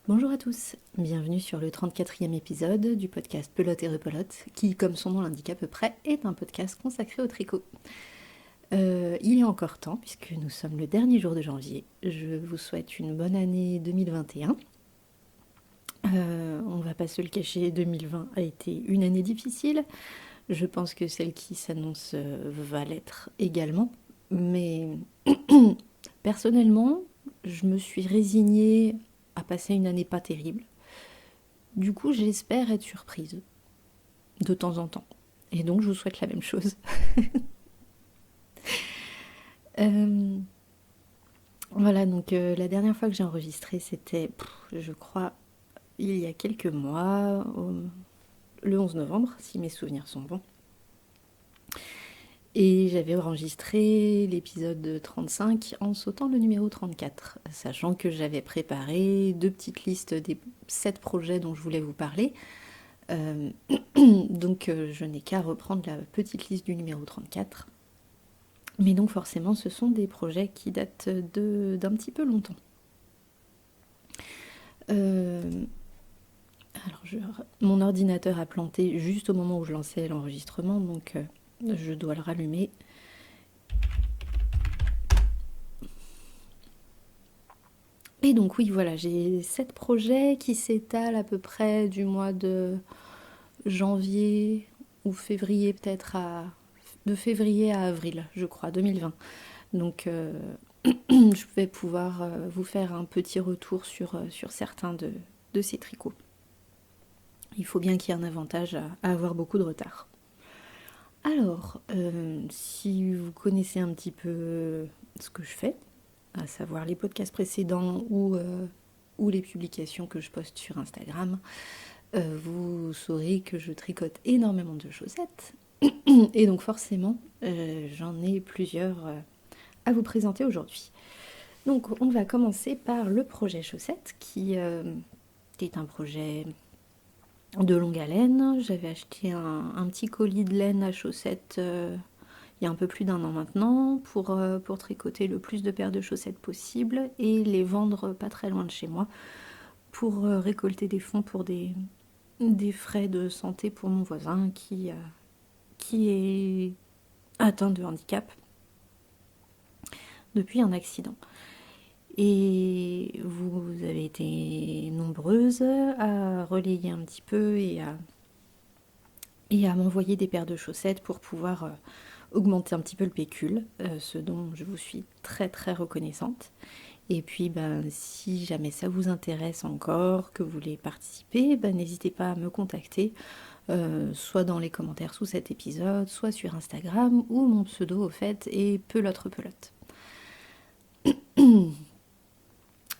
Bonjour à tous, bienvenue sur le 34e épisode du podcast Pelote et Repelote, qui, comme son nom l'indique à peu près, est un podcast consacré au tricot. Il est encore temps, puisque nous sommes le dernier jour de janvier. Je vous souhaite une bonne année 2021. On va pas se le cacher, 2020 a été une année difficile. Je pense que celle qui s'annonce va l'être également. Mais personnellement, je me suis résignée à passer une année pas terrible. Du coup, j'espère être surprise de temps en temps. Et donc, je vous souhaite la même chose. Euh, voilà, donc la dernière fois que j'ai enregistré, c'était, je crois, il y a quelques mois, le 11 novembre, si mes souvenirs sont bons. Et j'avais enregistré l'épisode 35 en sautant le numéro 34, sachant que j'avais préparé deux petites listes des 7 projets dont je voulais vous parler. Donc je n'ai qu'à reprendre la petite liste du numéro 34. Mais donc forcément, ce sont des projets qui datent d'un petit peu longtemps. Mon ordinateur a planté juste au moment où je lançais l'enregistrement, donc je dois le rallumer. Et donc oui, voilà, j'ai 7 projets qui s'étalent à peu près du mois de janvier ou février peut-être de février à avril, je crois, 2020. Donc je vais pouvoir vous faire un petit retour sur certains de ces tricots. Il faut bien qu'il y ait un avantage à avoir beaucoup de retard. Alors, si vous connaissez un petit peu ce que je fais, à savoir les podcasts précédents ou les publications que je poste sur Instagram, vous saurez que je tricote énormément de chaussettes. Et donc forcément, j'en ai plusieurs à vous présenter aujourd'hui. Donc on va commencer par le projet chaussettes qui est un projet de longue haleine. J'avais acheté un petit colis de laine à chaussettes il y a un peu plus d'un an maintenant pour tricoter le plus de paires de chaussettes possible et les vendre pas très loin de chez moi pour récolter des fonds pour des frais de santé pour mon voisin qui est atteint de handicap depuis un accident. Et vous avez été nombreuses à relayer un petit peu et à m'envoyer des paires de chaussettes pour pouvoir augmenter un petit peu le pécule, ce dont je vous suis très très reconnaissante. Et puis si jamais ça vous intéresse encore, que vous voulez participer, n'hésitez pas à me contacter, soit dans les commentaires sous cet épisode, soit sur Instagram, où mon pseudo au fait est pelote repelote.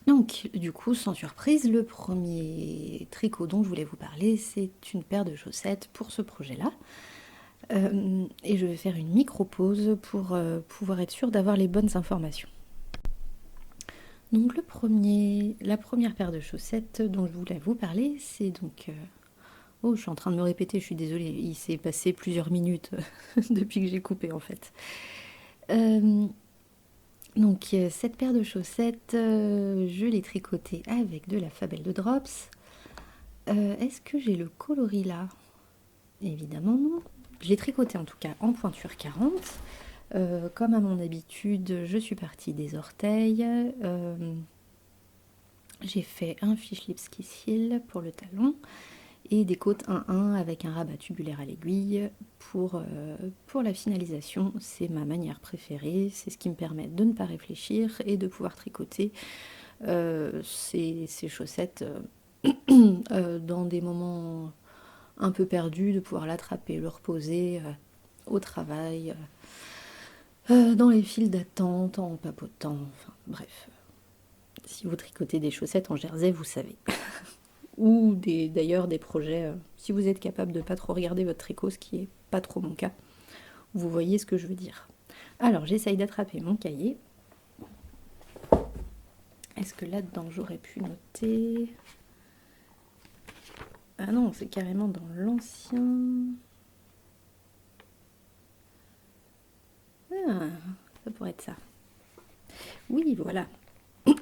Donc, du coup, sans surprise, le premier tricot dont je voulais vous parler, c'est une paire de chaussettes pour ce projet-là. Et je vais faire une micro-pause pour pouvoir être sûre d'avoir les bonnes informations. Donc, la première paire de chaussettes dont je voulais vous parler, c'est donc... Oh, je suis en train de me répéter, je suis désolée, il s'est passé plusieurs minutes depuis que j'ai coupé en fait. Donc cette paire de chaussettes, je l'ai tricotée avec de la Fabelle de Drops. Est-ce que j'ai le coloris là? Évidemment non. Je l'ai tricotée en tout cas en pointure 40. Comme à mon habitude, je suis partie des orteils. J'ai fait un fiche Lipski heel pour le talon et des côtes 1-1 avec un rabat tubulaire à l'aiguille pour la finalisation. C'est ma manière préférée, c'est ce qui me permet de ne pas réfléchir et de pouvoir tricoter ces chaussettes dans des moments un peu perdus, de pouvoir l'attraper, le reposer au travail, dans les files d'attente, en papotant, enfin bref. Si vous tricotez des chaussettes en jersey, vous savez. Ou d'ailleurs des projets, si vous êtes capable de pas trop regarder votre tricot, ce qui est pas trop mon cas, vous voyez ce que je veux dire. Alors j'essaye d'attraper mon cahier. Est-ce que là-dedans j'aurais pu noter? Ah non, c'est carrément dans l'ancien. Ah, ça pourrait être ça. Oui, voilà.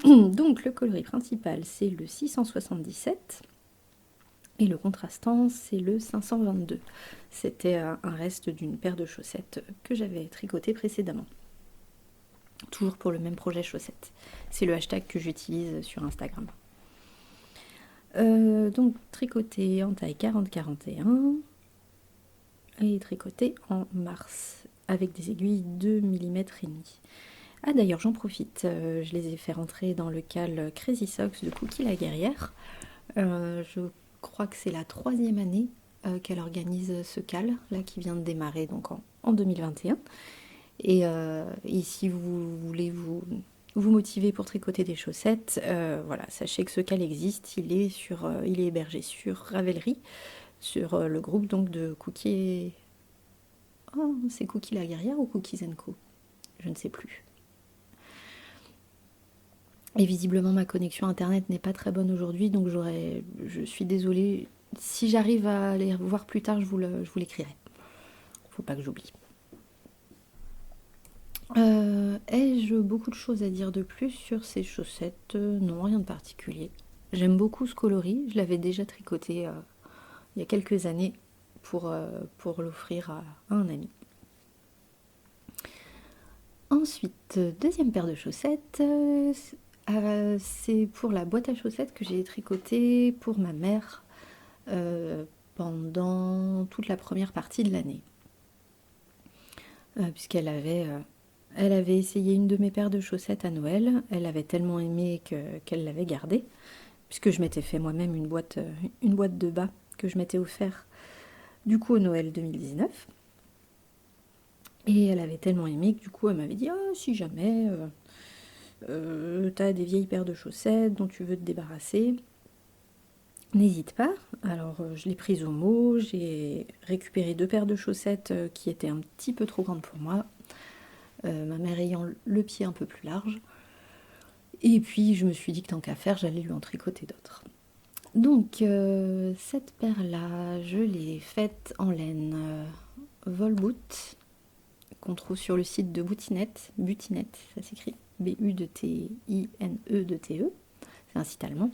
Donc le coloris principal c'est le 677 et le contrastant c'est le 522. C'était un reste d'une paire de chaussettes que j'avais tricoté précédemment. Toujours pour le même projet chaussettes. C'est le hashtag que j'utilise sur Instagram. Donc tricoté en taille 40-41 et tricoté en mars avec des aiguilles 2 mm et demi. Ah d'ailleurs j'en profite, je les ai fait rentrer dans le cal Crazy Socks de Cookie la guerrière. Je crois que c'est la 3e année qu'elle organise ce cal là qui vient de démarrer donc en 2021. Et si vous voulez vous motiver pour tricoter des chaussettes, voilà, sachez que ce cal existe, il est hébergé sur Ravelry, sur le groupe donc de Cookie. Oh, c'est Cookie la guerrière ou Cookies & Co, je ne sais plus. Et visiblement ma connexion internet n'est pas très bonne aujourd'hui, donc je suis désolée. Si j'arrive à les voir plus tard, je vous l'écrirai. Faut pas que j'oublie. Ai-je beaucoup de choses à dire de plus sur ces chaussettes? Non, rien de particulier. J'aime beaucoup ce coloris, je l'avais déjà tricoté il y a quelques années pour l'offrir à un ami. Ensuite, deuxième paire de chaussettes, c'est pour la boîte à chaussettes que j'ai tricotée pour ma mère pendant toute la première partie de l'année. Puisqu'elle elle avait essayé une de mes paires de chaussettes à Noël, elle avait tellement aimé qu'elle l'avait gardée, puisque je m'étais fait moi-même une boîte de bas que je m'étais offert du coup au Noël 2019. Et elle avait tellement aimé que du coup elle m'avait dit « Ah, si jamais t'as des vieilles paires de chaussettes dont tu veux te débarrasser, n'hésite pas. » Alors je l'ai prise au mot, j'ai récupéré 2 paires de chaussettes qui étaient un petit peu trop grandes pour moi, ma mère ayant le pied un peu plus large. Et puis je me suis dit que tant qu'à faire, j'allais lui en tricoter d'autres. Donc cette paire-là, je l'ai faite en laine Volboot, qu'on trouve sur le site de Butinette, ça s'écrit B-U-T-I-N-E-T-E, c'est un site allemand.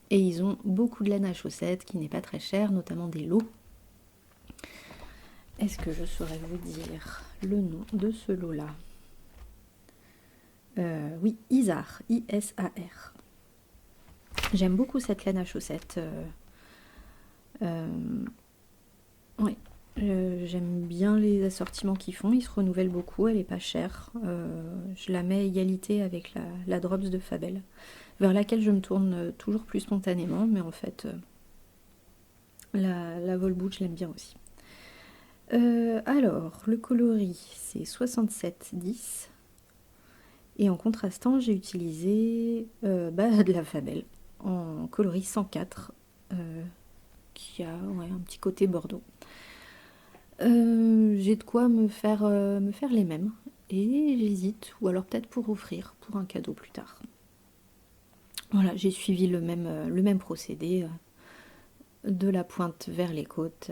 Et ils ont beaucoup de laine à chaussettes qui n'est pas très chère, notamment des lots. Est-ce que je saurais vous dire le nom de ce lot-là? Oui, Isar, I-S-A-R. J'aime beaucoup cette laine à chaussettes. Oui, j'aime bien les assortiments qu'ils font, ils se renouvellent beaucoup, elle est pas chère. Je la mets à égalité avec la Drops de Fabel, vers laquelle je me tourne toujours plus spontanément, mais en fait, la Volboot, je l'aime bien aussi. Alors, le coloris, c'est 67-10. Et en contrastant, j'ai utilisé de la Fabel, en coloris 104, qui a un petit côté bordeaux. J'ai de quoi me faire les mêmes. Et j'hésite, ou alors peut-être pour offrir, pour un cadeau plus tard. Voilà, j'ai suivi le même procédé, de la pointe vers les côtes,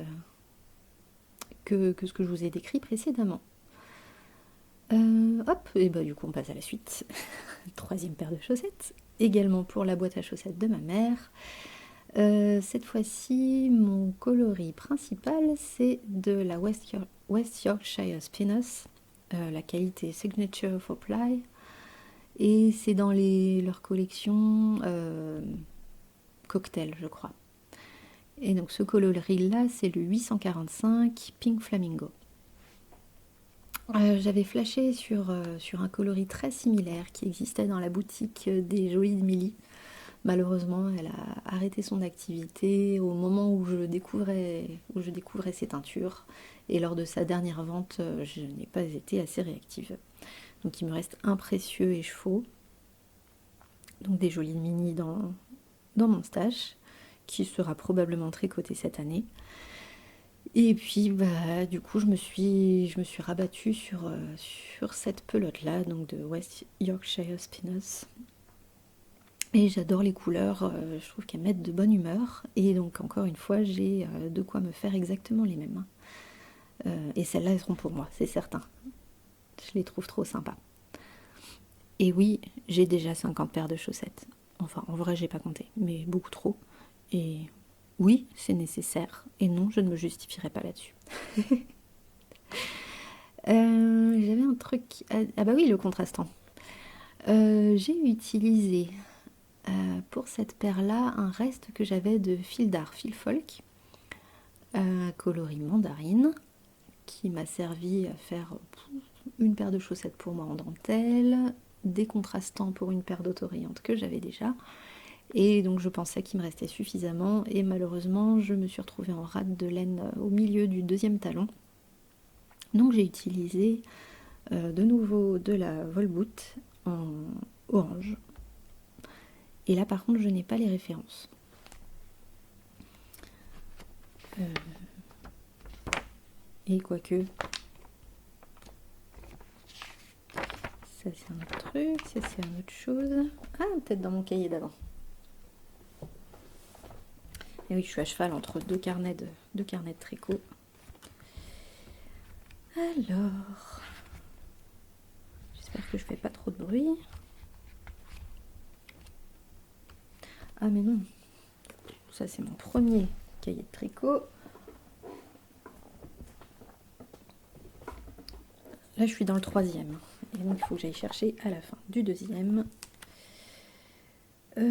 que ce que je vous ai décrit précédemment. Hop, et bah du coup on passe à la suite. Troisième paire de chaussettes, également pour la boîte à chaussettes de ma mère. Cette fois-ci, mon coloris principal, c'est de la West Yorkshire Spinners, la qualité Signature for Ply, et c'est dans leur collection cocktail, je crois. Et donc ce coloris-là, c'est le 845 Pink Flamingo. J'avais flashé sur un coloris très similaire qui existait dans la boutique des Jolies de Milly. Malheureusement, elle a arrêté son activité au moment où je découvrais ses teintures. Et lors de sa dernière vente, je n'ai pas été assez réactive. Donc il me reste un précieux écheveau. Donc des Jolies de Milly dans mon stash, qui sera probablement tricoté cette année. Et puis du coup je me suis rabattue sur cette pelote là, donc de West Yorkshire Spinners. Et j'adore les couleurs, je trouve qu'elles mettent de bonne humeur. Et donc encore une fois, j'ai de quoi me faire exactement les mêmes. Et celles-là, elles seront pour moi, c'est certain. Je les trouve trop sympas. Et oui, j'ai déjà 50 paires de chaussettes. Enfin, en vrai, j'ai pas compté, mais beaucoup trop. Et oui, c'est nécessaire. Et non, je ne me justifierai pas là-dessus. J'avais un truc... Ah bah oui, le contrastant. J'ai utilisé pour cette paire-là un reste que j'avais de fil d'art, fil folk, coloris mandarine, qui m'a servi à faire une paire de chaussettes pour moi en dentelle, des contrastants pour une paire d'autorayantes que j'avais déjà. Et donc je pensais qu'il me restait suffisamment et malheureusement je me suis retrouvée en rate de laine au milieu du deuxième talon. Donc j'ai utilisé de nouveau de la Volboot en orange. Et là par contre je n'ai pas les références. Et quoique, ça c'est un autre truc, ça c'est une autre chose. Ah, peut-être dans mon cahier d'avant. Et oui, je suis à cheval entre deux carnets de tricot. Alors, j'espère que je fais pas trop de bruit. Ah mais non, ça c'est mon premier cahier de tricot. Là je suis dans le troisième. Et donc il faut que j'aille chercher à la fin du deuxième. Et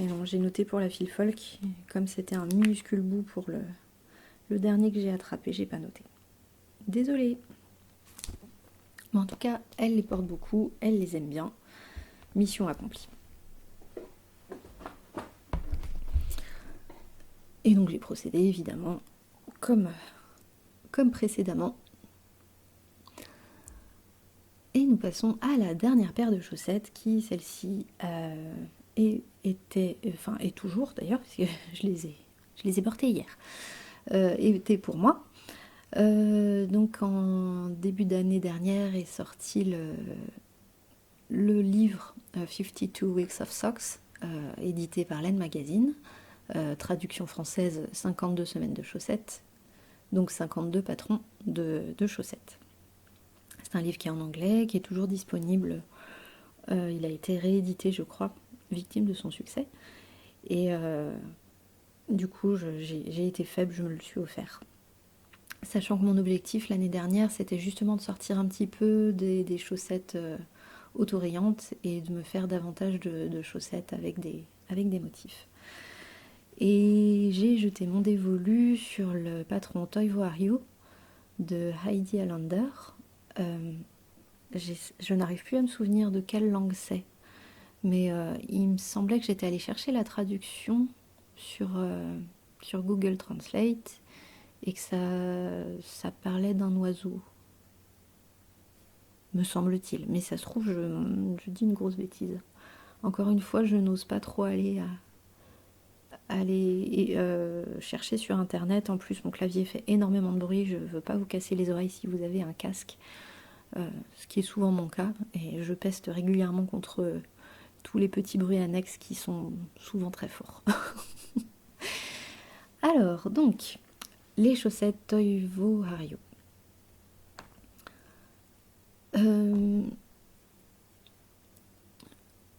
non, j'ai noté pour la fil folk. Comme c'était un minuscule bout pour le dernier que j'ai attrapé, j'ai pas noté. Désolée. Mais en tout cas, elle les porte beaucoup, elle les aime bien. Mission accomplie. Et donc j'ai procédé évidemment comme précédemment. Et nous passons à la dernière paire de chaussettes qui, celle-ci, est toujours d'ailleurs, parce que je les ai portées hier, était pour moi. Donc en début d'année dernière est sorti le livre 52 Weeks of Socks, édité par Laine Magazine, traduction française 52 semaines de chaussettes, donc 52 patrons de chaussettes. C'est un livre qui est en anglais, qui est toujours disponible. Il a été réédité, je crois, victime de son succès. Et du coup, j'ai été faible, je me le suis offert. Sachant que mon objectif l'année dernière, c'était justement de sortir un petit peu des chaussettes autorayantes et de me faire davantage de chaussettes avec des motifs. Et j'ai jeté mon dévolu sur le patron Toivo Ario de Heidi Allander. Je n'arrive plus à me souvenir de quelle langue c'est, mais il me semblait que j'étais allée chercher la traduction sur Google Translate et que ça parlait d'un oiseau, me semble-t-il. Mais ça se trouve, je dis une grosse bêtise. Encore une fois, je n'ose pas trop aller chercher sur internet. En plus, mon clavier fait énormément de bruit, je ne veux pas vous casser les oreilles si vous avez un casque. Ce qui est souvent mon cas, et je peste régulièrement contre tous les petits bruits annexes qui sont souvent très forts. Alors, donc, les chaussettes Toivo Hario.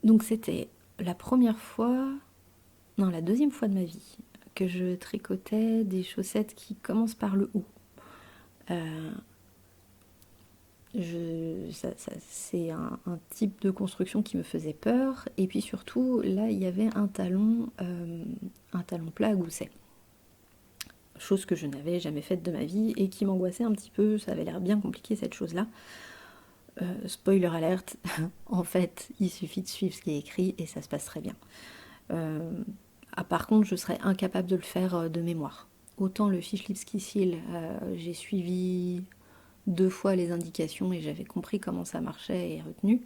Donc c'était la deuxième fois de ma vie que je tricotais des chaussettes qui commencent par le haut. C'est un type de construction qui me faisait peur, et puis surtout là il y avait un talon plat à gousset, chose que je n'avais jamais faite de ma vie et qui m'angoissait un petit peu. Ça avait l'air bien compliqué cette chose là. Spoiler alerte, en fait il suffit de suivre ce qui est écrit et ça se passe très bien. Par contre je serais incapable de le faire de mémoire. Autant le Fish Lipski Seal, j'ai suivi 2 fois les indications et j'avais compris comment ça marchait et retenu.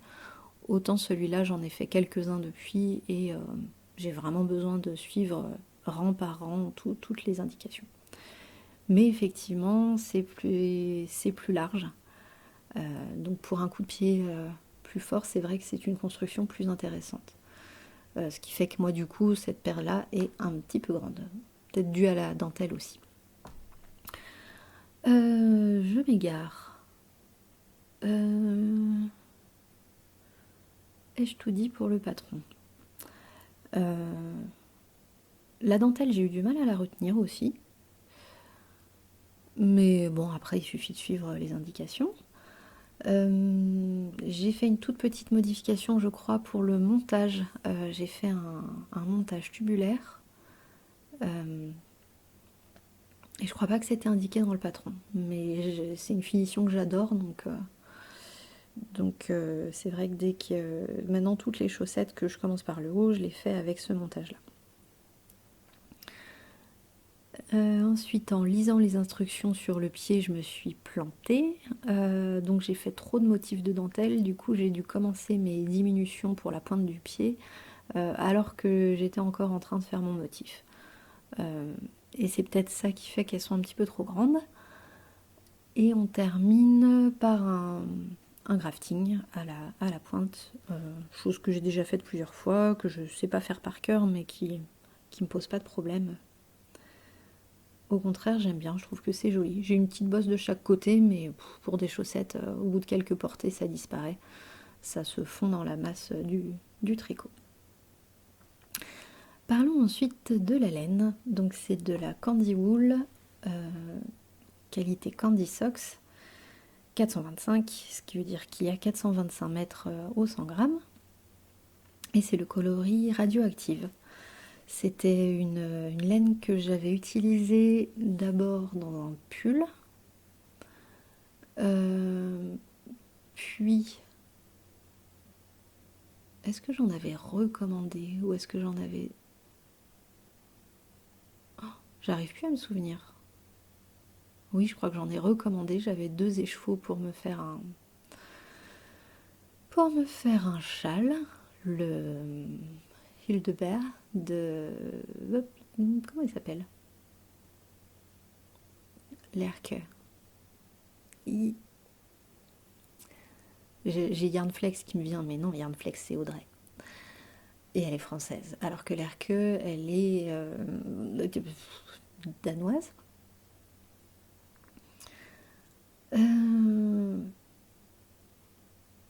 Autant celui-là, j'en ai fait quelques-uns depuis et j'ai vraiment besoin de suivre rang par rang toutes les indications. Mais effectivement, c'est plus large. Donc pour un coup de pied plus fort, c'est vrai que c'est une construction plus intéressante. Ce qui fait que moi, du coup, cette paire-là est un petit peu grande. Peut-être due à la dentelle aussi. Je m'égare. Ai-je tout dit pour le patron? La dentelle, j'ai eu du mal à la retenir aussi. Mais bon, après, il suffit de suivre les indications. J'ai fait une toute petite modification, je crois, pour le montage. J'ai fait un montage tubulaire. Et je crois pas que c'était indiqué dans le patron. Mais c'est une finition que j'adore, donc c'est vrai que dès que maintenant toutes les chaussettes que je commence par le haut, je les fais avec ce montage-là. Ensuite, en lisant les instructions sur le pied, je me suis plantée. Donc j'ai fait trop de motifs de dentelle. Du coup, j'ai dû commencer mes diminutions pour la pointe du pied alors que j'étais encore en train de faire mon motif. Et c'est peut-être ça qui fait qu'elles sont un petit peu trop grandes. Et on termine par un grafting à la pointe, chose que j'ai déjà faite plusieurs fois, que je ne sais pas faire par cœur, mais qui me pose pas de problème. Au contraire, j'aime bien, je trouve que c'est joli. J'ai une petite bosse de chaque côté, mais pour des chaussettes, au bout de quelques portées, ça disparaît. Ça se fond dans la masse du tricot. Parlons ensuite de la laine. Donc c'est de la Candy Wool, qualité Candy Socks, 425, ce qui veut dire qu'il y a 425 mètres au 100 grammes. Et c'est le coloris radioactive. C'était une laine que j'avais utilisée d'abord dans un pull, puis est-ce que j'en avais recommandé ou est-ce que j'en avais... Oh, j'arrive plus à me souvenir. Oui, je crois que j'en ai recommandé. J'avais 2 écheveaux pour me faire un châle, le Hildebert de... Comment il s'appelle? Lerche. J'ai Yarnflex qui me vient, mais non, Yarnflex c'est Audrey. Et elle est française. Alors que Lerche, elle est danoise.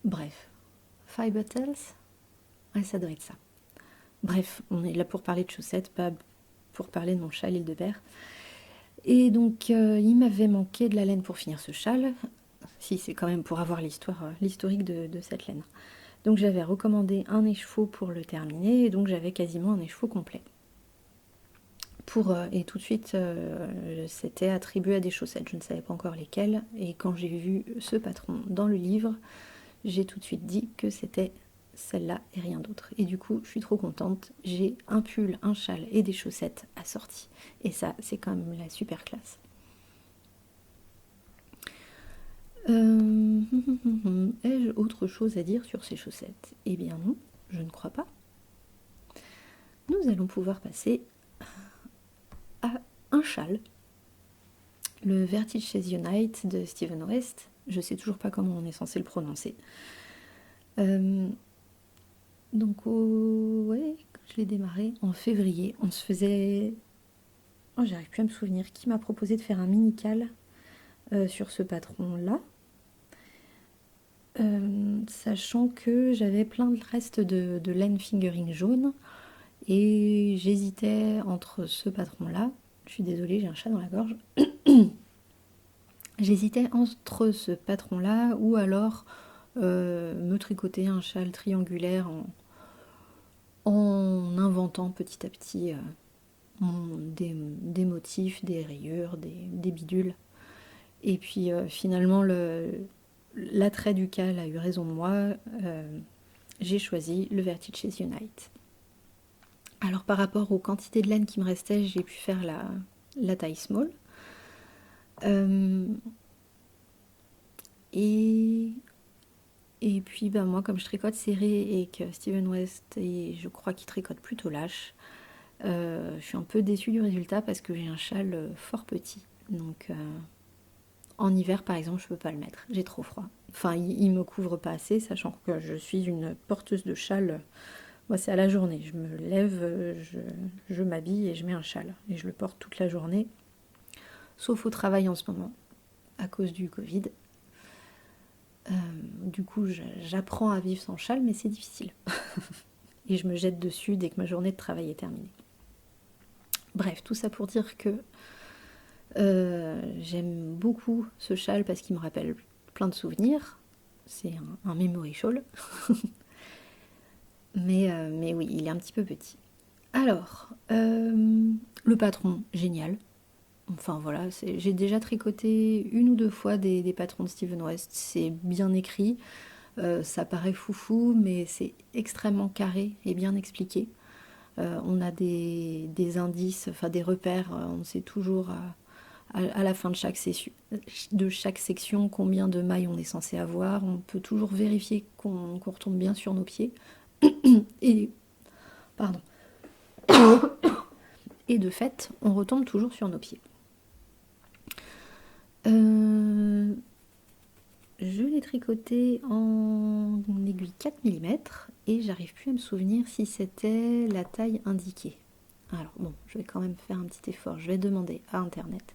Bref. Fiber Tales. Ouais, ça doit être ça. Bref, on est là pour parler de chaussettes, pas pour parler de mon châle Hildebert. Et donc, il m'avait manqué de la laine pour finir ce châle. Si, c'est quand même pour avoir l'historique de cette laine. Donc j'avais recommandé un écheveau pour le terminer, et donc j'avais quasiment un écheveau complet. Et tout de suite, c'était attribué à des chaussettes, je ne savais pas encore lesquelles, et quand j'ai vu ce patron dans le livre, j'ai tout de suite dit que c'était celle-là et rien d'autre. Et du coup, je suis trop contente, j'ai un pull, un châle et des chaussettes assorties. Et ça, c'est quand même la super classe. Ai-je autre chose à dire sur ces chaussettes? Eh bien non, je ne crois pas. Nous allons pouvoir passer à un châle. Le Vertices Unite de Steven West. Je sais toujours pas comment on est censé le prononcer. Donc, ouais, je l'ai démarré en février. On se faisait... Oh, j'arrive plus à me souvenir. Qui m'a proposé de faire un mini-cal sur ce patron-là, sachant que j'avais plein de restes de laine fingering jaune et j'hésitais entre ce patron-là. Je suis désolée, j'ai un chat dans la gorge. J'hésitais entre ce patron-là ou alors me tricoter un châle triangulaire en inventant petit à petit des motifs, des rayures, des bidules. Et puis finalement, l'attrait du cal a eu raison de moi. J'ai choisi le Vertices Unite. Alors par rapport aux quantités de laine qui me restaient, j'ai pu faire la taille small. Et puis moi, comme je tricote serré et que Steven West, je crois qu'il tricote plutôt lâche, je suis un peu déçue du résultat parce que j'ai un châle fort petit. Donc en hiver, par exemple, je peux pas le mettre. J'ai trop froid. Enfin, il me couvre pas assez, sachant que je suis une porteuse de châle. Moi, c'est à la journée. Je me lève, je m'habille et je mets un châle. Et je le porte toute la journée. Sauf au travail en ce moment, à cause du Covid. Du coup, j'apprends à vivre sans châle, mais c'est difficile. Et je me jette dessus dès que ma journée de travail est terminée. Bref, tout ça pour dire que j'aime beaucoup ce châle parce qu'il me rappelle plein de souvenirs. C'est un memory shawl. Mais oui, il est un petit peu petit. Alors, le patron, génial. Enfin voilà, j'ai déjà tricoté une ou deux fois des patrons de Steven West. C'est bien écrit, ça paraît foufou, mais c'est extrêmement carré et bien expliqué. On a des indices, enfin des repères, on sait toujours à la fin de chaque section combien de mailles on est censé avoir. On peut toujours vérifier qu'on retombe bien sur nos pieds. Et, pardon. Et de fait, on retombe toujours sur nos pieds. Je l'ai tricoté en aiguille 4 mm et j'arrive plus à me souvenir si c'était la taille indiquée. Alors bon, je vais quand même faire un petit effort. Je vais demander à Internet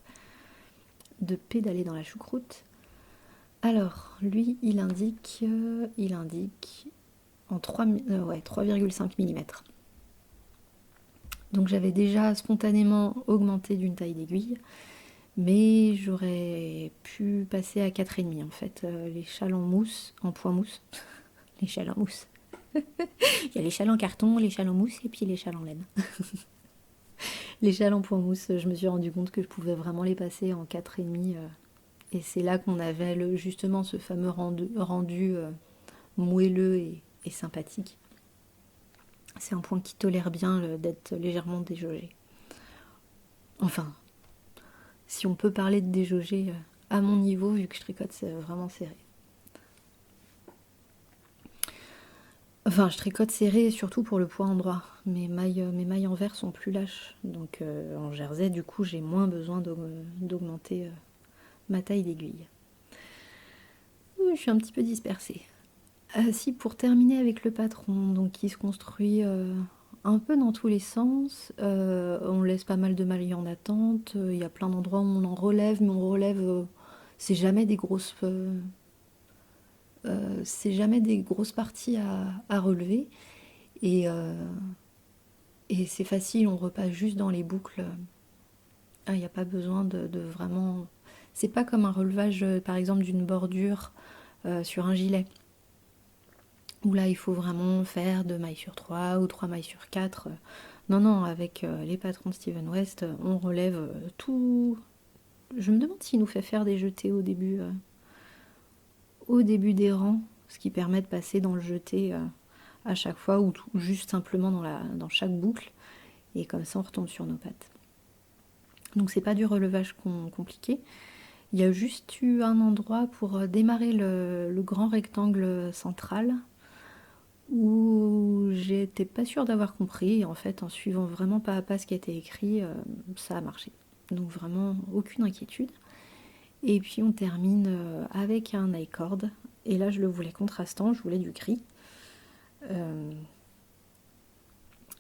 de pédaler dans la choucroute. Alors, lui, il indique en 3,5 mm. Donc j'avais déjà spontanément augmenté d'une taille d'aiguille. Mais j'aurais pu passer à 4,5 en fait. Les châles en mousse, en point mousse. Les châles en mousse. Il y a les châles en carton, les châles en mousse et puis les châles en laine. Les châles en point mousse, je me suis rendu compte que je pouvais vraiment les passer en 4,5. Et c'est là qu'on avait justement ce fameux rendu moelleux et sympathique. C'est un point qui tolère bien d'être légèrement déjaugé. Enfin, si on peut parler de déjauger à mon niveau, vu que je tricote, c'est vraiment serré. Enfin, je tricote serré surtout pour le poids endroit. Mes mailles en verre sont plus lâches. Donc en jersey, du coup, j'ai moins besoin d'augmenter ma taille d'aiguille. Je suis un petit peu dispersée. Si, pour terminer avec le patron, donc qui se construit un peu dans tous les sens, on laisse pas mal de mailles en attente. Il y a plein d'endroits où on en relève, mais on relève, c'est jamais des grosses... c'est jamais des grosses parties à relever. Et, et c'est facile, on repasse juste dans les boucles. Il n'y a pas besoin de vraiment... C'est pas comme un relevage, par exemple, d'une bordure sur un gilet. Où là, il faut vraiment faire 2 mailles sur 3 ou 3 mailles sur 4. Non, non, avec les patrons de Steven West, on relève tout. Je me demande s'il nous fait faire des jetés au début des rangs, ce qui permet de passer dans le jeté à chaque fois ou juste simplement dans chaque boucle. Et comme ça, on retombe sur nos pattes. Donc, c'est pas du relevage compliqué. Il y a juste eu un endroit pour démarrer le grand rectangle central où j'étais pas sûre d'avoir compris. Et en fait, en suivant vraiment pas à pas ce qui a été écrit, ça a marché. Donc vraiment, aucune inquiétude. Et puis on termine avec un I-cord. Et là, je le voulais contrastant, je voulais du gris.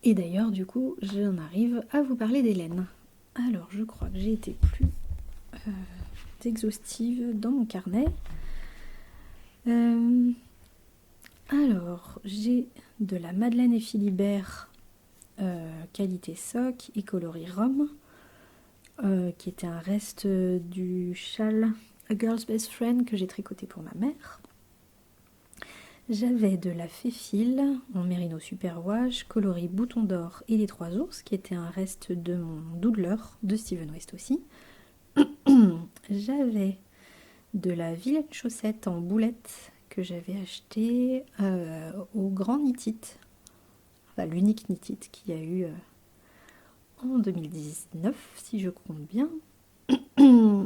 Et d'ailleurs, du coup, j'en arrive à vous parler des laines. Alors, je crois que j'ai été plus exhaustive dans mon carnet. Alors, j'ai de la Madeleine et Philibert qualité soc et coloris rhum, qui était un reste du châle A Girl's Best Friend que j'ai tricoté pour ma mère. J'avais de la Féfile en mérino superwash, coloris bouton d'or et les 3 ours, qui était un reste de mon Doodler de Steven West aussi. J'avais de la vilaine chaussette en boulette que j'avais acheté au Grand Knit-It, enfin l'unique Knit-It qu'il y a eu en 2019, si je compte bien.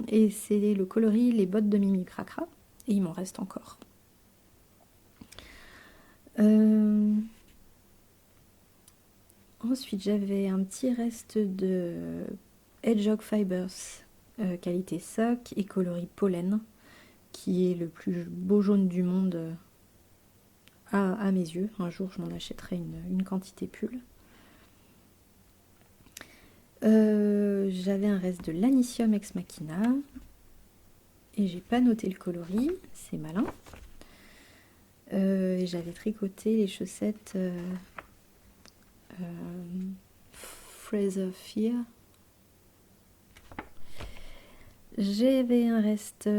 Et c'est le coloris Les bottes de Mimi Cracra, et il m'en reste encore. Ensuite, j'avais un petit reste de Hedgehog Fibers qualité soc et coloris pollen, qui est le plus beau jaune du monde à mes yeux. Un jour, je m'en achèterai une quantité pull. J'avais un reste de Lanicium Ex Machina et j'ai pas noté le coloris, c'est malin. Et j'avais tricoté les chaussettes Fraser Fear. J'avais un reste...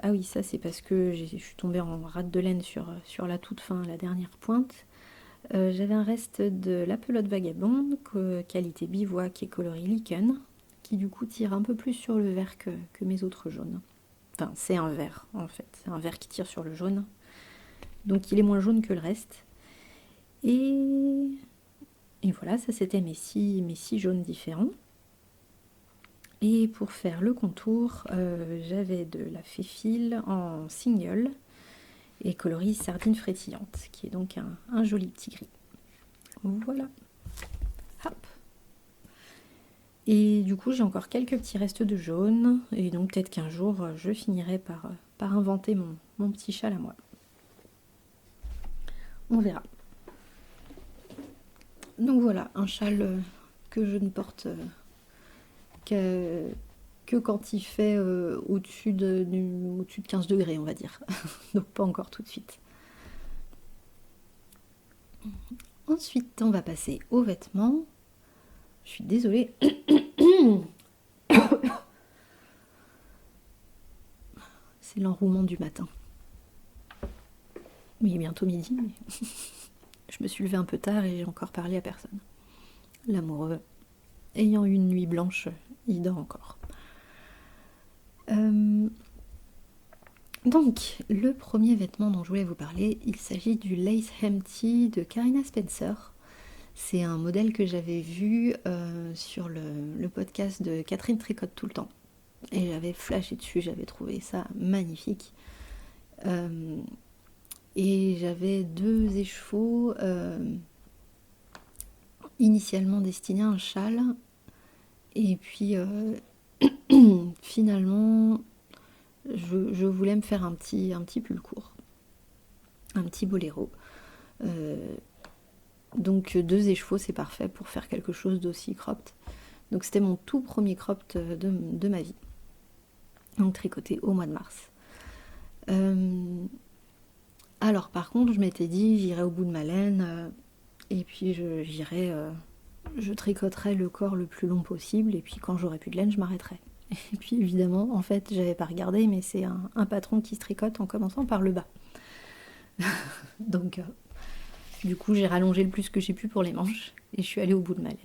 Ah oui, ça c'est parce que je suis tombée en rate de laine sur la toute fin, la dernière pointe. J'avais un reste de la pelote vagabonde, qualité bivouac et coloris lichen, qui du coup tire un peu plus sur le vert que mes autres jaunes. Enfin, c'est un vert en fait, c'est un vert qui tire sur le jaune. Donc il est moins jaune que le reste. Et, et voilà, ça c'était mes six jaunes différents. Et pour faire le contour, j'avais de la Féfile en single et coloris sardine frétillante, qui est donc un joli petit gris. Voilà. Hop. Et du coup, j'ai encore quelques petits restes de jaune, et donc peut-être qu'un jour, je finirai par inventer mon petit châle à moi. On verra. Donc voilà, un châle que je ne porte que quand il fait au-dessus de 15 degrés, on va dire. Donc pas encore tout de suite. Ensuite, on va passer aux vêtements. Je suis désolée. C'est l'enroulement du matin. Mais il est bientôt midi, mais je me suis levée un peu tard et j'ai encore parlé à personne. L'amoureux, ayant eu une nuit blanche, il dort encore. Donc, le premier vêtement dont je voulais vous parler, il s'agit du Lace Hem Tee de Carina Spencer. C'est un modèle que j'avais vu sur le podcast de Catherine Tricotte tout le temps. Et j'avais flashé dessus, j'avais trouvé ça magnifique. Et j'avais 2 écheveaux initialement destinés à un châle. Et puis finalement, je voulais me faire un petit pull court. Un petit boléro. Donc 2 écheveaux, c'est parfait pour faire quelque chose d'aussi cropped. Donc c'était mon tout premier cropped de ma vie. Donc tricoté au mois de mars. Alors par contre, je m'étais dit, j'irai au bout de ma laine, et puis je tricoterai le corps le plus long possible, et puis quand j'aurai plus de laine, je m'arrêterai. Et puis évidemment, en fait, j'avais pas regardé, mais c'est un patron qui se tricote en commençant par le bas. Donc du coup, j'ai rallongé le plus que j'ai pu pour les manches, et je suis allée au bout de ma laine.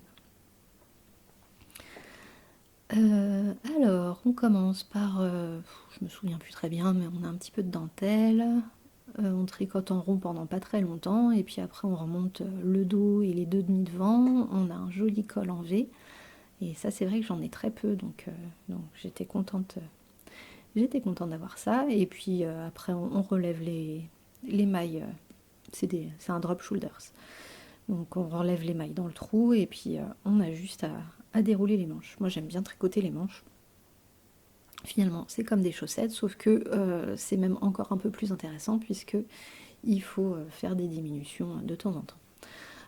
Alors, on commence par, je me souviens plus très bien, mais on a un petit peu de dentelle. On tricote en rond pendant pas très longtemps, et puis après on remonte le dos et les 2 demi devant. On a un joli col en V, et ça c'est vrai que j'en ai très peu, donc j'étais contente d'avoir ça. Et puis après on relève les mailles, c'est un drop shoulders, donc on relève les mailles dans le trou, et puis on a juste à dérouler les manches. Moi j'aime bien tricoter les manches. Finalement, c'est comme des chaussettes, sauf que c'est même encore un peu plus intéressant puisque il faut faire des diminutions de temps en temps.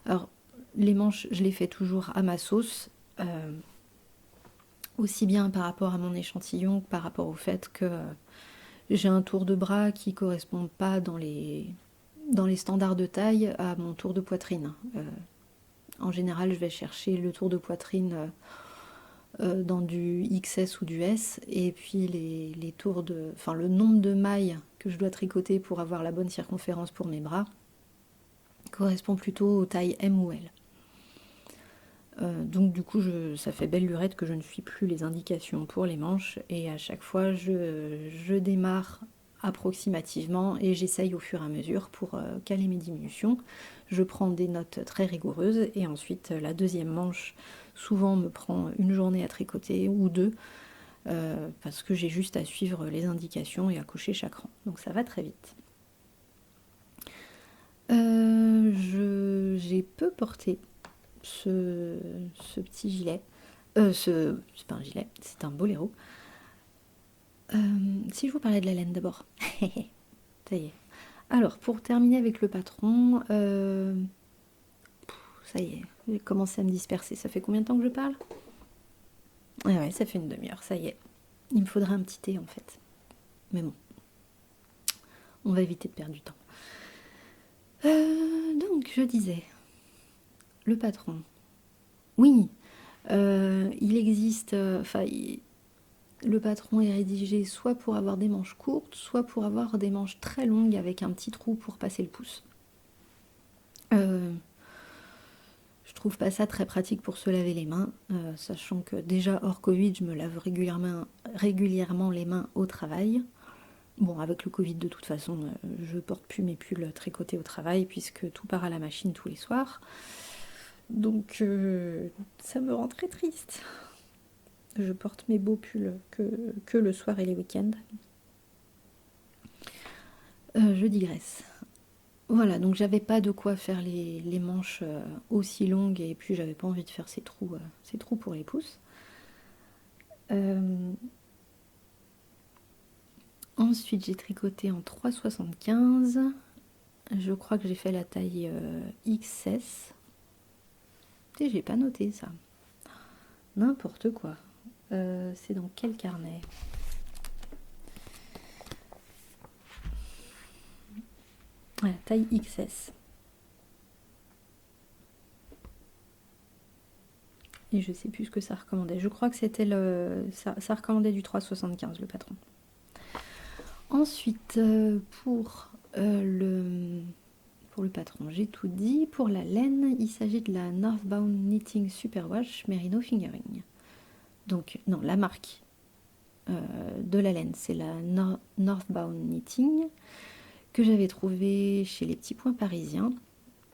Alors, les manches, je les fais toujours à ma sauce, aussi bien par rapport à mon échantillon que par rapport au fait que j'ai un tour de bras qui ne correspond pas dans les standards de taille à mon tour de poitrine. En général, je vais chercher le tour de poitrine dans du XS ou du S, et puis les tours le nombre de mailles que je dois tricoter pour avoir la bonne circonférence pour mes bras correspond plutôt aux tailles M ou L. Donc du coup, ça fait belle lurette que je ne suis plus les indications pour les manches, et à chaque fois je démarre approximativement et j'essaye au fur et à mesure pour caler mes diminutions. Je prends des notes très rigoureuses, et ensuite la deuxième manche souvent me prend une journée à tricoter ou 2, parce que j'ai juste à suivre les indications et à cocher chaque rang, donc ça va très vite. J'ai peu porté ce petit gilet. C'est pas un gilet, c'est un boléro. Si je vous parlais de la laine d'abord. Ça y est. Alors, pour terminer avec le patron, ça y est, j'ai commencé à me disperser. Ça fait combien de temps que je parle? Ah ouais, ça fait une demi-heure, ça y est. Il me faudrait un petit thé en fait. Mais bon, on va éviter de perdre du temps. Donc, je disais, le patron. Oui, il existe, le patron est rédigé soit pour avoir des manches courtes, soit pour avoir des manches très longues avec un petit trou pour passer le pouce. Euh, je trouve pas ça très pratique pour se laver les mains, sachant que déjà hors Covid, je me lave régulièrement les mains au travail. Bon, avec le Covid, de toute façon, je porte plus mes pulls tricotés au travail puisque tout part à la machine tous les soirs. Donc, ça me rend très triste. Je porte mes beaux pulls que le soir et les week-ends. Je digresse. Voilà, donc j'avais pas de quoi faire les manches aussi longues et puis j'avais pas envie de faire ces trous pour les pouces. Euh, Ensuite, j'ai tricoté en 3,75. Je crois que j'ai fait la taille XS. Et j'ai pas noté ça. N'importe quoi. C'est dans quel carnet? Voilà, taille XS. Et je sais plus ce que ça recommandait. Je crois que c'était ça recommandait du 3,75 le patron. Ensuite, pour le patron, j'ai tout dit. Pour la laine, il s'agit de la Northbound Knitting Superwash Merino Fingering. Donc, non, la marque de la laine, c'est la Northbound Knitting que j'avais trouvée chez les petits points parisiens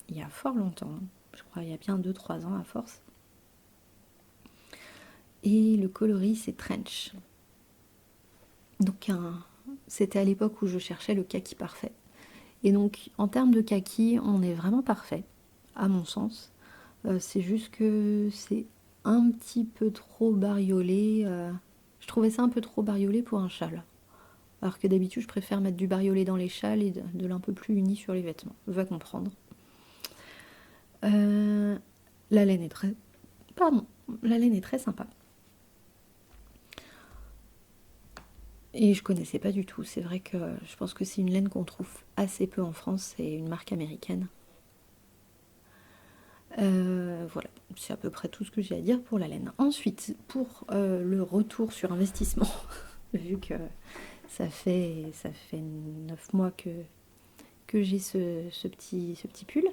il y a fort longtemps. Je crois il y a bien 2-3 ans à force. Et le coloris, c'est Trench. Donc, c'était à l'époque où je cherchais le kaki parfait. Et donc, en termes de kaki, on est vraiment parfait, à mon sens. C'est juste que c'est un petit peu trop bariolé. Je trouvais ça un peu trop bariolé pour un châle. Alors que d'habitude, je préfère mettre du bariolé dans les châles et de l'un peu plus uni sur les vêtements. Va comprendre. La laine est très... Pardon, la laine est très sympa. Et je connaissais pas du tout. C'est vrai que je pense que c'est une laine qu'on trouve assez peu en France. C'est une marque américaine. Voilà, c'est à peu près tout ce que j'ai à dire pour la laine. Ensuite, pour le retour sur investissement, vu que ça fait 9 mois que j'ai ce petit pull,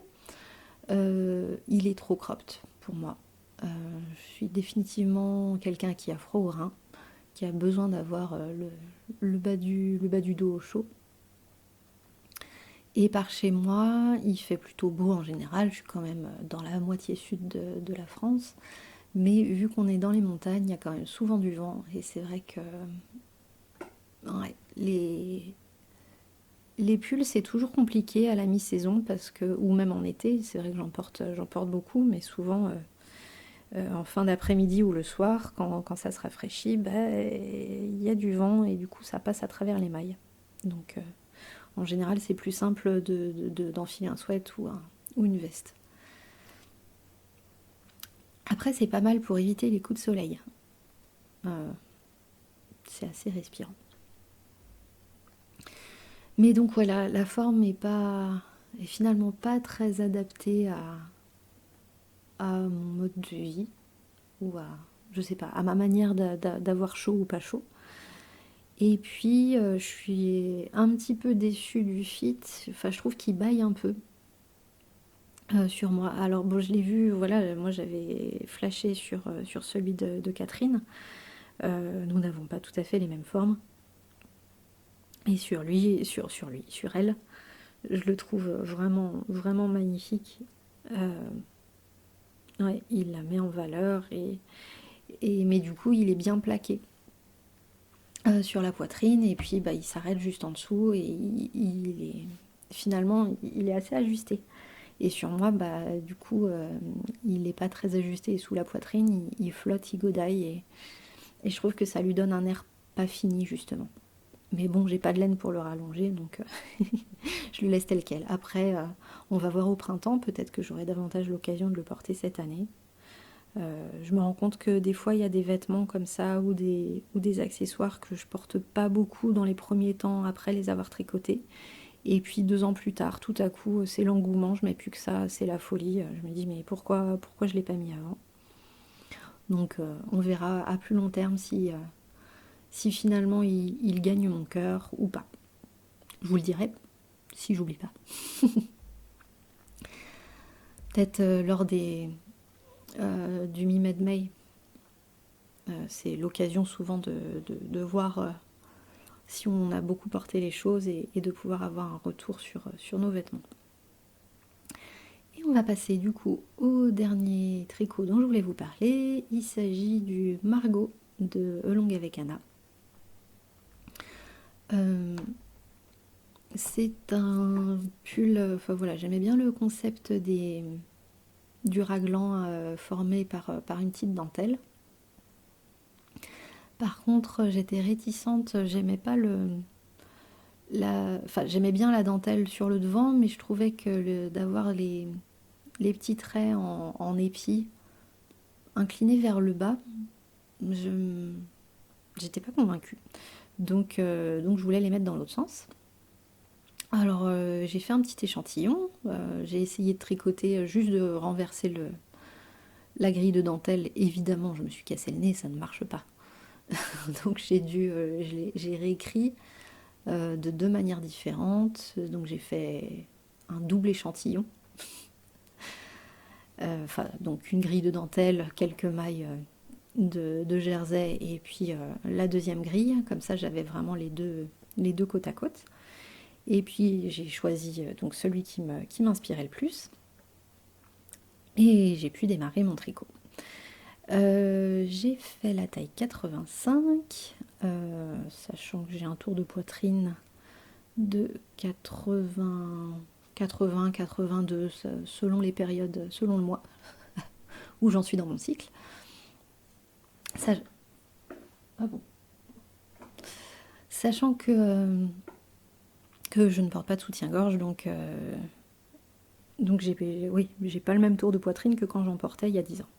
il est trop cropped pour moi. Je suis définitivement quelqu'un qui a froid au rein, qui a besoin d'avoir le bas du dos au chaud. Et par chez moi, il fait plutôt beau en général. Je suis quand même dans la moitié sud de la France. Mais vu qu'on est dans les montagnes, il y a quand même souvent du vent. Et c'est vrai que ouais, les pulls, c'est toujours compliqué à la mi-saison, parce que, ou même en été. C'est vrai que j'en porte beaucoup, mais souvent en fin d'après-midi ou le soir, quand ça se rafraîchit, bah, il y a du vent et du coup ça passe à travers les mailles. Donc en général, c'est plus simple d'enfiler un sweat ou une veste. Après, c'est pas mal pour éviter les coups de soleil. C'est assez respirant. Mais donc voilà, la forme est finalement pas très adaptée à mon mode de vie ou je sais pas, à ma manière d'avoir chaud ou pas chaud. Et puis, je suis un petit peu déçue du fit. Enfin, je trouve qu'il baille un peu sur moi. Alors, bon, je l'ai vu, voilà, moi j'avais flashé sur celui de Catherine. Nous n'avons pas tout à fait les mêmes formes. Et sur elle, je le trouve vraiment, vraiment magnifique. Euh, ouais, il la met en valeur mais du coup, il est bien plaqué sur la poitrine et puis bah, il s'arrête juste en dessous et finalement, il est assez ajusté. Et sur moi, bah, du coup, il n'est pas très ajusté sous la poitrine, il flotte, il godaille et je trouve que ça lui donne un air pas fini justement. Mais bon, j'ai pas de laine pour le rallonger, donc je le laisse tel quel. Après, on va voir au printemps, peut-être que j'aurai davantage l'occasion de le porter cette année. Je me rends compte que des fois, il y a des vêtements comme ça ou des accessoires que je porte pas beaucoup dans les premiers temps après les avoir tricotés. Et puis 2 ans plus tard, tout à coup, c'est l'engouement, je mets plus que ça, c'est la folie. Je me dis mais pourquoi je l'ai pas mis avant? Donc on verra à plus long terme si finalement il gagne mon cœur ou pas. Je vous le dirai si j'oublie pas. Peut-être lors du mi-mai de mai, c'est l'occasion souvent de voir si on a beaucoup porté les choses et de pouvoir avoir un retour sur nos vêtements. Et on va passer du coup au dernier tricot dont je voulais vous parler. Il s'agit du Margot de Along avec Anna. C'est un pull, enfin voilà, j'aimais bien le concept du raglan formé par une petite dentelle. Par contre, j'étais réticente, j'aimais pas enfin, j'aimais bien la dentelle sur le devant, mais je trouvais que d'avoir les petits traits en épi inclinés vers le bas, j'étais pas convaincue. Donc je voulais les mettre dans l'autre sens. Alors j'ai fait un petit échantillon, j'ai essayé de tricoter, juste de renverser la grille de dentelle. Évidemment, je me suis cassé le nez, ça ne marche pas. Donc j'ai réécrit de 2 manières différentes. Donc j'ai fait un double échantillon. Donc une grille de dentelle, quelques mailles de jersey et puis la deuxième grille. Comme ça, j'avais vraiment les deux côte à côte. Et puis j'ai choisi donc celui qui m'inspirait le plus. Et j'ai pu démarrer mon tricot. J'ai fait la taille 85, sachant que j'ai un tour de poitrine de 82, selon les périodes, selon le mois où j'en suis dans mon cycle. Ah bon. Sachant que je ne porte pas de soutien-gorge, donc j'ai pas le même tour de poitrine que quand j'en portais il y a 10 ans.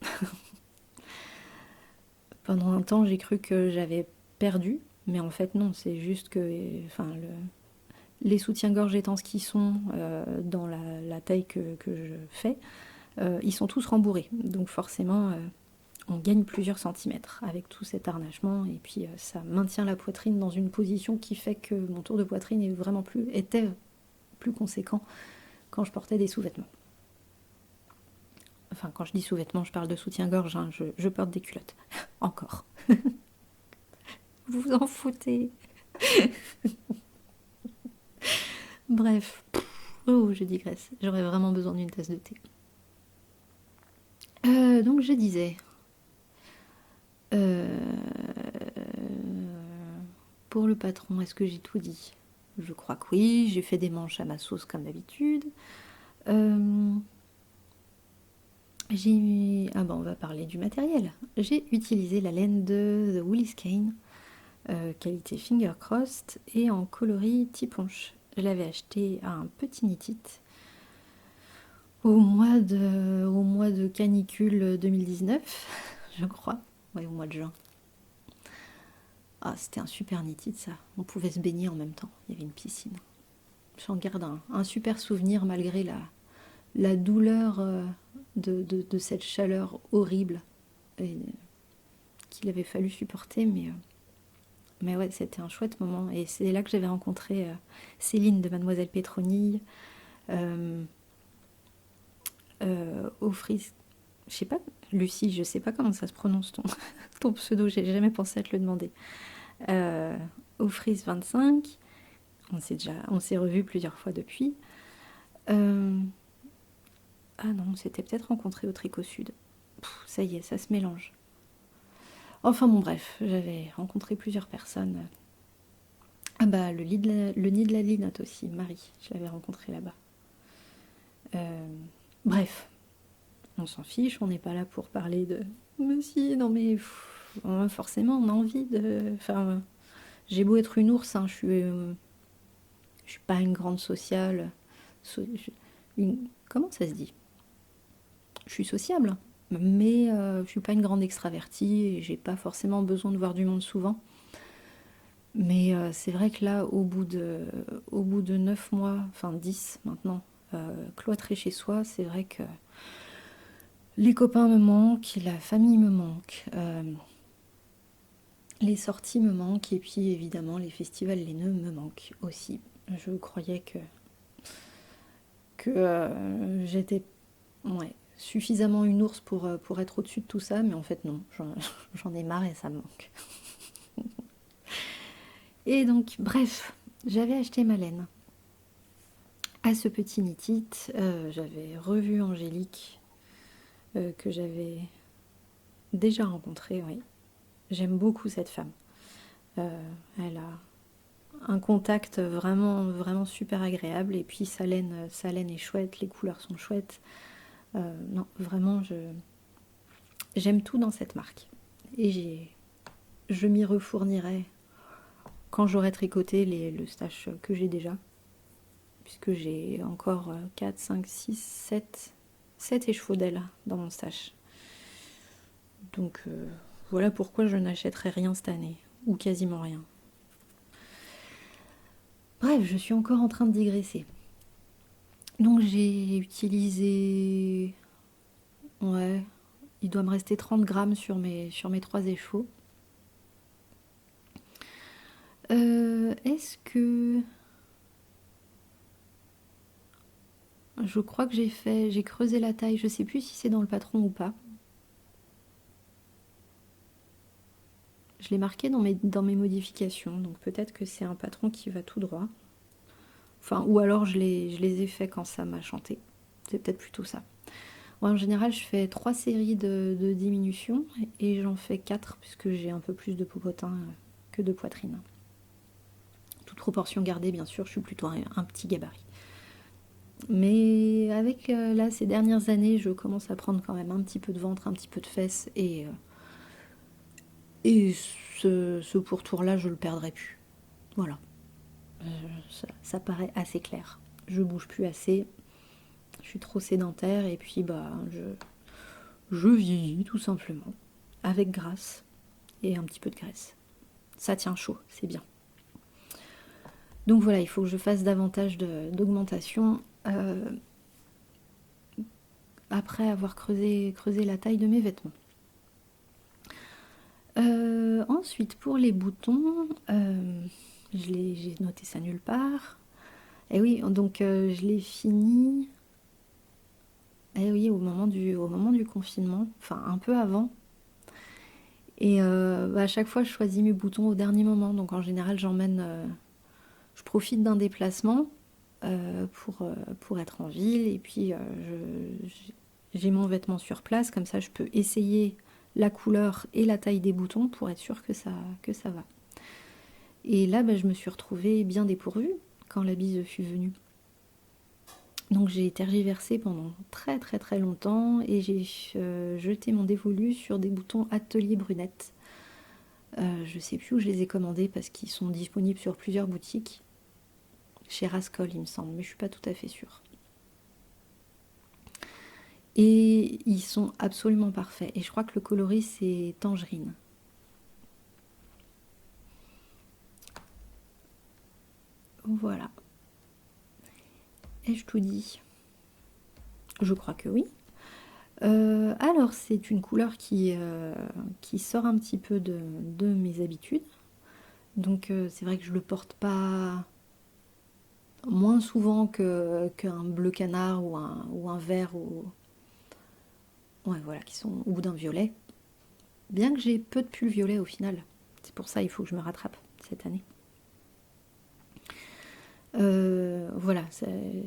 Pendant un temps, j'ai cru que j'avais perdu, mais en fait non, c'est juste que les soutiens-gorge étant ce qu'ils sont dans la taille que je fais, ils sont tous rembourrés. Donc forcément, on gagne plusieurs centimètres avec tout cet harnachement, et puis ça maintient la poitrine dans une position qui fait que mon tour de poitrine était plus conséquent quand je portais des sous-vêtements. Enfin, quand je dis sous-vêtements, je parle de soutien-gorge, hein, je porte des culottes. Encore. Vous vous en foutez. Bref. Oh, je digresse. J'aurais vraiment besoin d'une tasse de thé. Donc je disais... pour le patron, est-ce que j'ai tout dit? Je crois que oui. J'ai fait des manches à ma sauce comme d'habitude. On va parler du matériel. J'ai utilisé la laine de The Woolly Skein, qualité finger crossed et en coloris Tiponche. Je l'avais acheté à un petit Knit It au mois de canicule 2019, je crois. Ouais, au mois de juin. Ah, c'était un super Knit It, ça. On pouvait se baigner en même temps. Il y avait une piscine. J'en garde un super souvenir malgré la douleur de cette chaleur horrible qu'il avait fallu supporter, mais ouais, c'était un chouette moment. Et c'est là que j'avais rencontré Céline de Mademoiselle Pétronille, Offris, je sais pas, Lucie, je sais pas comment ça se prononce ton pseudo, j'ai jamais pensé à te le demander. Offris 25, on s'est revus plusieurs fois depuis. Ah non, on s'était peut-être rencontrés au Tricot Sud. Ça y est, ça se mélange. Enfin bon, bref, j'avais rencontré plusieurs personnes. Ah bah, le nid de la Linotte aussi, Marie, je l'avais rencontré là-bas. Bref, on s'en fiche, on n'est pas là pour parler de... Mais si, non mais... forcément, on a envie de... Enfin, j'ai beau être une ours, hein, je suis pas une grande sociale. Comment ça se dit? Je suis sociable, mais je suis pas une grande extravertie et j'ai pas forcément besoin de voir du monde souvent. Mais c'est vrai que là, au bout de 9 mois, enfin 10 maintenant, cloîtré chez soi, c'est vrai que les copains me manquent, la famille me manque, les sorties me manquent, et puis évidemment les festivals laineux me manquent aussi. Je croyais que j'étais, ouais, suffisamment une ours pour être au-dessus de tout ça, mais en fait non, j'en ai marre et ça me manque. Et donc, bref, j'avais acheté ma laine à ce petit Nitite. J'avais revu Angélique, que j'avais déjà rencontrée, oui. J'aime beaucoup cette femme. Elle a un contact vraiment, vraiment super agréable. Et puis sa laine est chouette, les couleurs sont chouettes. Non, vraiment, j'aime tout dans cette marque. Et je m'y refournirai quand j'aurai tricoté le stash que j'ai déjà. Puisque j'ai encore 4, 5, 6, 7 écheveaux d'ailes dans mon stash. Donc voilà pourquoi je n'achèterai rien cette année, ou quasiment rien. Bref, je suis encore en train de digresser. Donc j'ai utilisé... Ouais, il doit me rester 30 grammes sur mes 3 écheveaux. Est-ce que... Je crois que j'ai creusé la taille, je sais plus si c'est dans le patron ou pas. Je l'ai marqué dans mes modifications, donc peut-être que c'est un patron qui va tout droit. Enfin, ou alors je les ai faits quand ça m'a chanté. C'est peut-être plutôt ça. Ouais, en général, je fais 3 séries de diminution et j'en fais 4 puisque j'ai un peu plus de popotin que de poitrine. Toute proportion gardée, bien sûr, je suis plutôt un petit gabarit. Mais avec là, ces dernières années, je commence à prendre quand même un petit peu de ventre, un petit peu de fesses et ce pourtour-là, je le perdrai plus. Voilà. Ça paraît assez clair. Je bouge plus assez, je suis trop sédentaire et puis bah je vieillis tout simplement. Avec grâce et un petit peu de graisse. Ça tient chaud, c'est bien. Donc voilà, il faut que je fasse davantage d'augmentation après avoir creusé la taille de mes vêtements. Ensuite, pour les boutons, j'ai noté ça nulle part. Et oui, donc je l'ai fini. Et oui, au moment du confinement, enfin un peu avant. Et bah, à chaque fois, je choisis mes boutons au dernier moment. Donc en général, je profite d'un déplacement pour être en ville. Et puis j'ai mon vêtement sur place. Comme ça, je peux essayer la couleur et la taille des boutons pour être sûre que ça va. Et là, bah, je me suis retrouvée bien dépourvue quand la bise fut venue. Donc j'ai tergiversé pendant très très très longtemps et j'ai jeté mon dévolu sur des boutons Atelier Brunette. Je sais plus où je les ai commandés parce qu'ils sont disponibles sur plusieurs boutiques. Chez Rascol, il me semble, mais je suis pas tout à fait sûre. Et ils sont absolument parfaits. Et je crois que le coloris c'est tangerine. Voilà. Ai-je tout dit? Je crois que oui. Alors c'est une couleur qui sort un petit peu de mes habitudes. Donc c'est vrai que je le porte pas moins souvent qu'un bleu canard ou un vert ouais, voilà, qui sont, ou d'un violet. Bien que j'ai peu de pulls violets au final. C'est pour ça il faut que je me rattrape cette année. Voilà,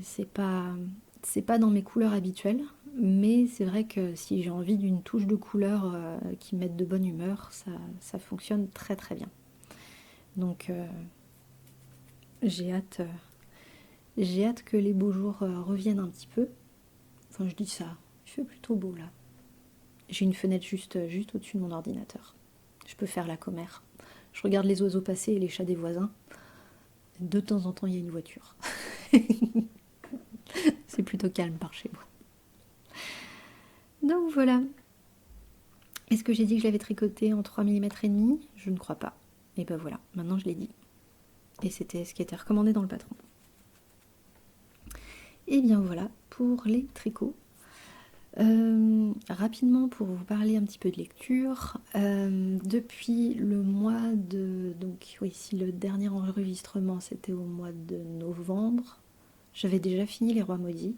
c'est pas dans mes couleurs habituelles, mais c'est vrai que si j'ai envie d'une touche de couleur qui me mette de bonne humeur, ça fonctionne très très bien. Donc j'ai hâte, j'ai hâte que les beaux jours reviennent un petit peu. Enfin, je dis ça, il fait plutôt beau là. J'ai une fenêtre juste au-dessus de mon ordinateur. Je peux faire la commère. Je regarde les oiseaux passer et les chats des voisins. De temps en temps, il y a une voiture. C'est plutôt calme par chez moi. Donc voilà. Est-ce que j'ai dit que je l'avais tricoté en 3 mm et demi? Je ne crois pas. Et ben voilà, maintenant je l'ai dit. Et c'était ce qui était recommandé dans le patron. Et bien voilà pour les tricots. Rapidement pour vous parler un petit peu de lecture, depuis le mois de... Donc oui, si le dernier enregistrement c'était au mois de novembre, j'avais déjà fini Les Rois Maudits.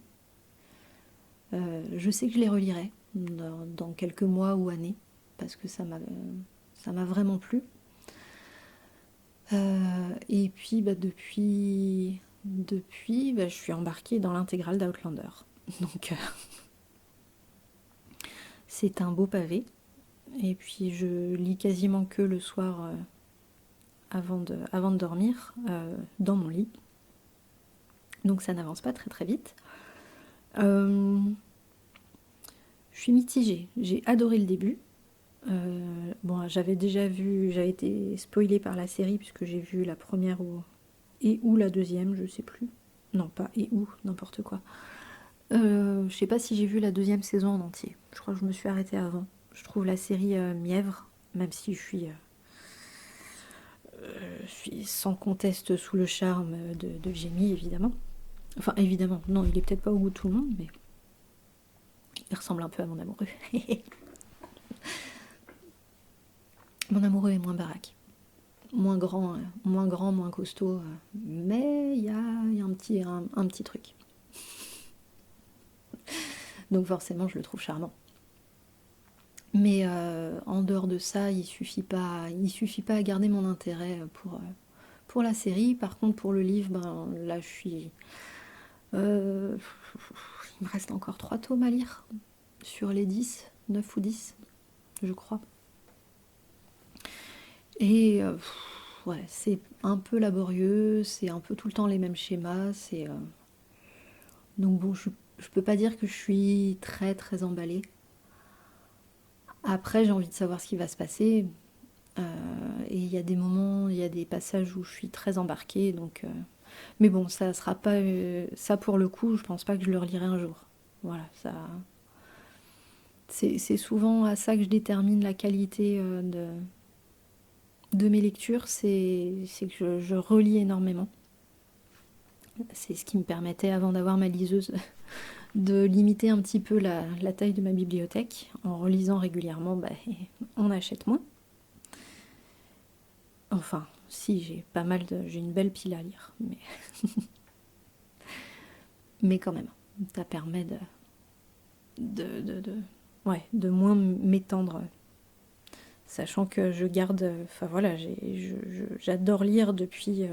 Je sais que je les relirai dans quelques mois ou années, parce que ça m'a vraiment plu. Et puis depuis je suis embarquée dans l'intégrale d'Outlander. Donc c'est un beau pavé. Et puis je lis quasiment que le soir avant de dormir dans mon lit. Donc ça n'avance pas très très vite. Je suis mitigée. J'ai adoré le début. Bon, j'avais été spoilée par la série puisque j'ai vu la première ou la deuxième, je sais plus. Non, pas n'importe quoi. Je sais pas si j'ai vu la deuxième saison en entier. Je crois que je me suis arrêtée avant. Je trouve la série mièvre, même si je suis sans conteste sous le charme de Jamie, évidemment. Enfin, évidemment, non, il est peut-être pas au goût de tout le monde, mais il ressemble un peu à mon amoureux. Mon amoureux est moins baraque. Moins grand, moins costaud, mais il y a un petit truc. Donc forcément, je le trouve charmant. Mais en dehors de ça, il suffit pas à garder mon intérêt pour la série. Par contre, pour le livre, ben là, je suis... il me reste encore 3 tomes à lire sur les 10, 9 ou 10, je crois. Et ouais, c'est un peu laborieux, c'est un peu tout le temps les mêmes schémas. Donc bon, je peux pas dire que je suis très très emballée. Après, j'ai envie de savoir ce qui va se passer. Et il y a des moments, il y a des passages où je suis très embarquée. Donc, mais bon, ça sera pas... ça pour le coup, je pense pas que je le relirai un jour. Voilà, ça... C'est souvent à ça que je détermine la qualité de mes lectures. C'est que je relis énormément. C'est ce qui me permettait, avant d'avoir ma liseuse, de limiter un petit peu la taille de ma bibliothèque. En relisant régulièrement, bah, on achète moins. Enfin, si, j'ai une belle pile à lire, mais quand même, ça permet de moins m'étendre, sachant que je garde, enfin voilà, j'adore lire depuis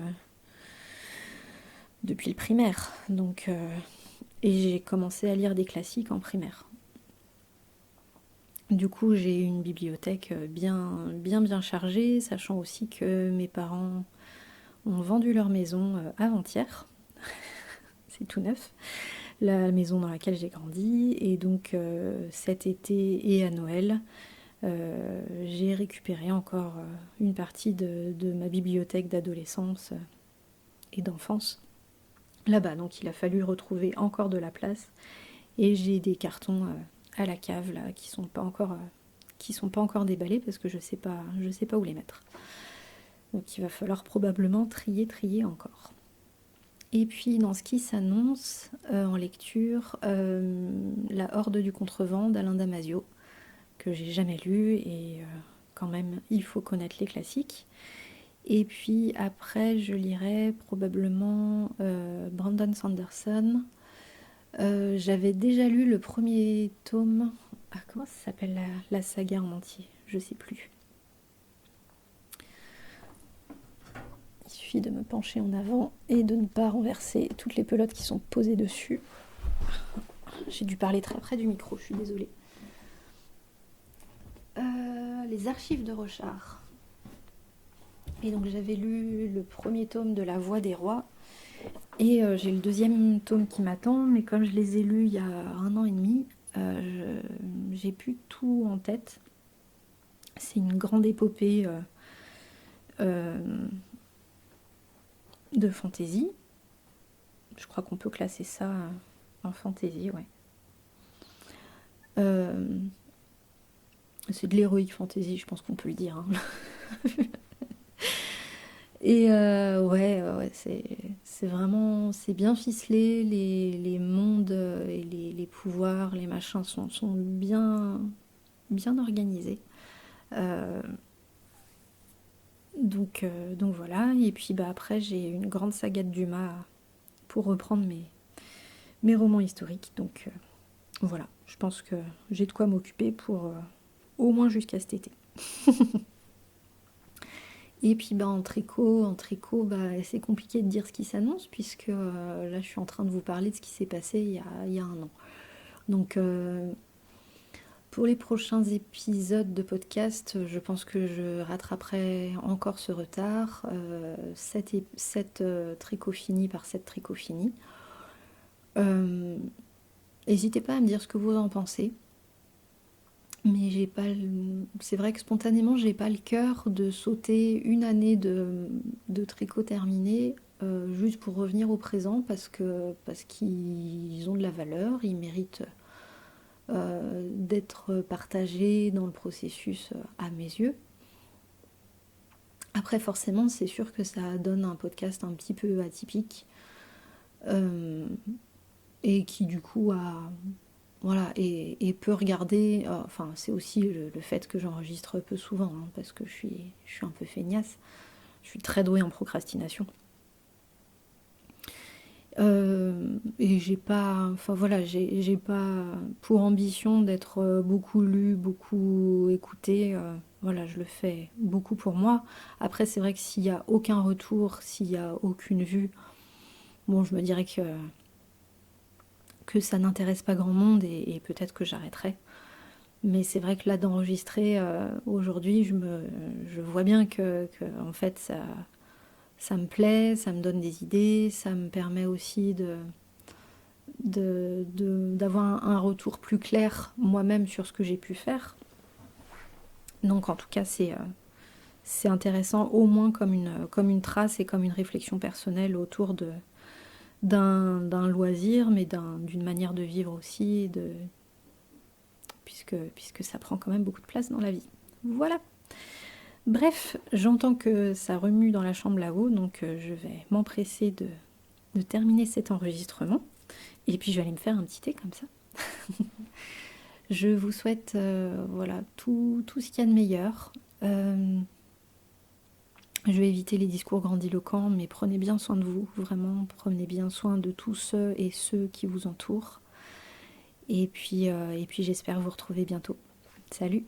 le primaire, donc et j'ai commencé à lire des classiques en primaire. Du coup, j'ai une bibliothèque bien chargée, sachant aussi que mes parents ont vendu leur maison avant-hier. C'est tout neuf. La maison dans laquelle j'ai grandi. Et donc cet été et à Noël, j'ai récupéré encore une partie de ma bibliothèque d'adolescence et d'enfance là-bas. Donc il a fallu retrouver encore de la place. Et j'ai des cartons à la cave là qui sont pas encore déballés parce que je sais pas où les mettre. Donc il va falloir probablement trier encore. Et puis dans ce qui s'annonce en lecture, La Horde du Contrevent d'Alain Damasio, que j'ai jamais lu et quand même il faut connaître les classiques. Et puis après je lirai probablement Brandon Sanderson. J'avais déjà lu le premier tome. Ah, comment ça s'appelle la saga en entier? Je sais plus. Il suffit de me pencher en avant et de ne pas renverser toutes les pelotes qui sont posées dessus. J'ai dû parler très près du micro, je suis désolée. Les archives de Rochard. Et donc j'avais lu le premier tome de La Voix des Rois. Et j'ai le deuxième tome qui m'attend, mais comme je les ai lus il y a 1 an et demi, j'ai plus tout en tête. C'est une grande épopée de fantaisie. Je crois qu'on peut classer ça en fantaisie, ouais. C'est de l'héroïque fantasy, je pense qu'on peut le dire. Hein. Et ouais, c'est vraiment, c'est bien ficelé, les mondes et les pouvoirs, les machins sont bien organisés. Euh, donc voilà, et puis bah, après j'ai une grande saga de Dumas pour reprendre mes romans historiques. Donc voilà, je pense que j'ai de quoi m'occuper pour au moins jusqu'à cet été. Et puis bah, en tricot bah, c'est compliqué de dire ce qui s'annonce puisque là je suis en train de vous parler de ce qui s'est passé il y a un an. Donc pour les prochains épisodes de podcast, je pense que je rattraperai encore ce retard. 7 tricots finis par 7 tricots finis. Euh, N'hésitez pas à me dire ce que vous en pensez. Mais j'ai pas c'est vrai que spontanément, j'ai pas le cœur de sauter une année de tricot terminé juste pour revenir au présent parce qu'ils ont de la valeur, ils méritent d'être partagés dans le processus à mes yeux. Après, forcément, c'est sûr que ça donne un podcast un petit peu atypique euh, et qui du coup a voilà, et peut regarder, enfin c'est aussi le fait que j'enregistre peu souvent, hein, parce que je suis un peu feignasse, je suis très douée en procrastination. Et j'ai pas, enfin voilà, j'ai pas pour ambition d'être beaucoup lu, beaucoup écouté. Voilà, je le fais beaucoup pour moi. Après, c'est vrai que s'il y a aucun retour, s'il y a aucune vue, bon, je me dirais que ça n'intéresse pas grand monde et peut-être que j'arrêterai. Mais c'est vrai que là, d'enregistrer aujourd'hui, je vois bien en fait, ça me plaît, ça me donne des idées, ça me permet aussi d'avoir un retour plus clair moi-même sur ce que j'ai pu faire. Donc en tout cas, c'est intéressant au moins comme une trace et comme une réflexion personnelle autour d'un loisir, mais d'une manière de vivre aussi, puisque ça prend quand même beaucoup de place dans la vie. Voilà. Bref, j'entends que ça remue dans la chambre là-haut, donc je vais m'empresser de terminer cet enregistrement. Et puis je vais aller me faire un petit thé comme ça. Je vous souhaite voilà, tout ce qu'il y a de meilleur. Je vais éviter les discours grandiloquents, mais prenez bien soin de vous, vraiment, prenez bien soin de tous ceux et ceux qui vous entourent. Et puis j'espère vous retrouver bientôt. Salut!